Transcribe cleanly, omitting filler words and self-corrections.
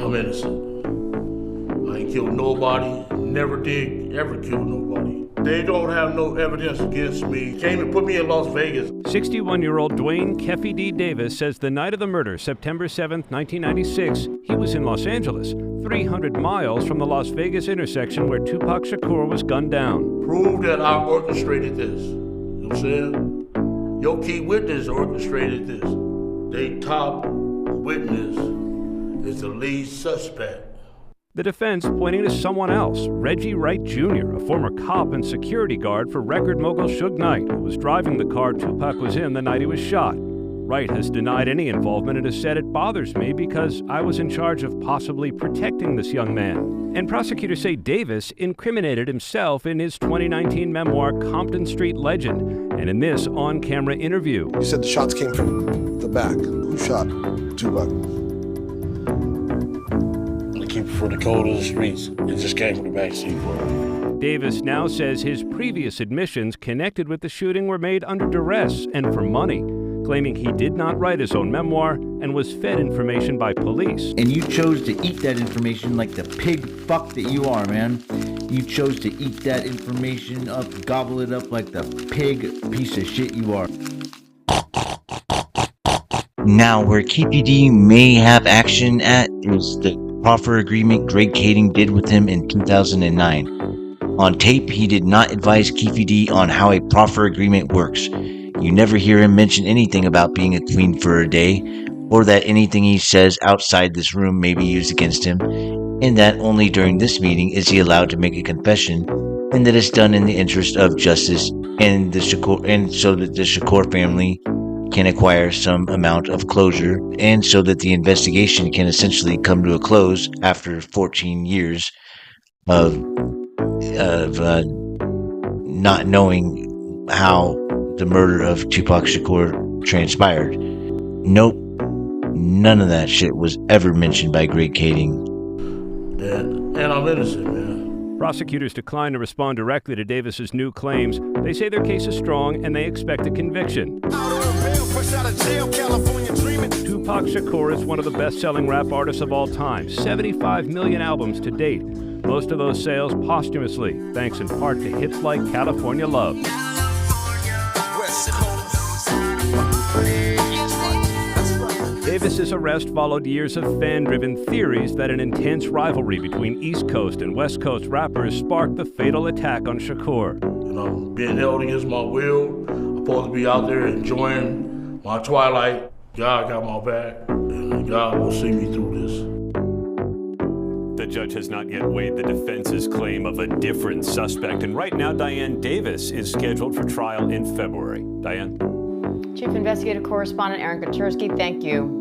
I'm innocent. I ain't killed nobody, never did ever kill nobody. They don't have no evidence against me. Came and put me in Las Vegas. 61-year-old Duane Keefe D. Davis says the night of the murder, September 7, 1996, he was in Los Angeles, 300 miles from the Las Vegas intersection where Tupac Shakur was gunned down. Prove that I orchestrated this. You know what I'm saying? Your key witness orchestrated this. They top witness is the lead suspect. The defense pointing to someone else, Reggie Wright Jr., a former cop and security guard for record mogul Suge Knight, who was driving the car Tupac was in the night he was shot. Wright has denied any involvement and has said, "It bothers me because I was in charge of possibly protecting this young man." And prosecutors say Davis incriminated himself in his 2019 memoir, Compton Street Legend, and in this on-camera interview. You said the shots came from the back. Who shot Tupac? For the code of the streets. It just came from the backseat for him. Davis now says his previous admissions connected with the shooting were made under duress and for money, claiming he did not write his own memoir and was fed information by police. And you chose to eat that information like the pig fuck that you are, man. You chose to eat that information up, gobble it up like the pig piece of shit you are. Now, where Keefe D may have action at is the proffer agreement Greg Kading did with him in 2009. On tape, he did not advise Keefe D on how a proffer agreement works. You never hear him mention anything about being a queen for a day, or that anything he says outside this room may be used against him, and that only during this meeting is he allowed to make a confession, and that it's done in the interest of justice and the Shakur, and so that the Shakur family can acquire some amount of closure, and so that the investigation can essentially come to a close after 14 years of not knowing how the murder of Tupac Shakur transpired. Nope, none of that shit was ever mentioned by Greg Kading. And I'm innocent, man. Prosecutors declined to respond directly to Davis's new claims. They say their case is strong and they expect a conviction. Tupac Shakur is one of the best-selling rap artists of all time, 75 million albums to date. Most of those sales posthumously, thanks in part to hits like California Love. Davis's arrest followed years of fan-driven theories that an intense rivalry between East Coast and West Coast rappers sparked the fatal attack on Shakur. You know, being held against my will, I'm supposed to be out there enjoying my twilight. God got my back, and God will see me through this. The judge has not yet weighed the defense's claim of a different suspect, and right now Diane Davis is scheduled for trial in February. Diane? Chief Investigative Correspondent Aaron Katursky, thank you.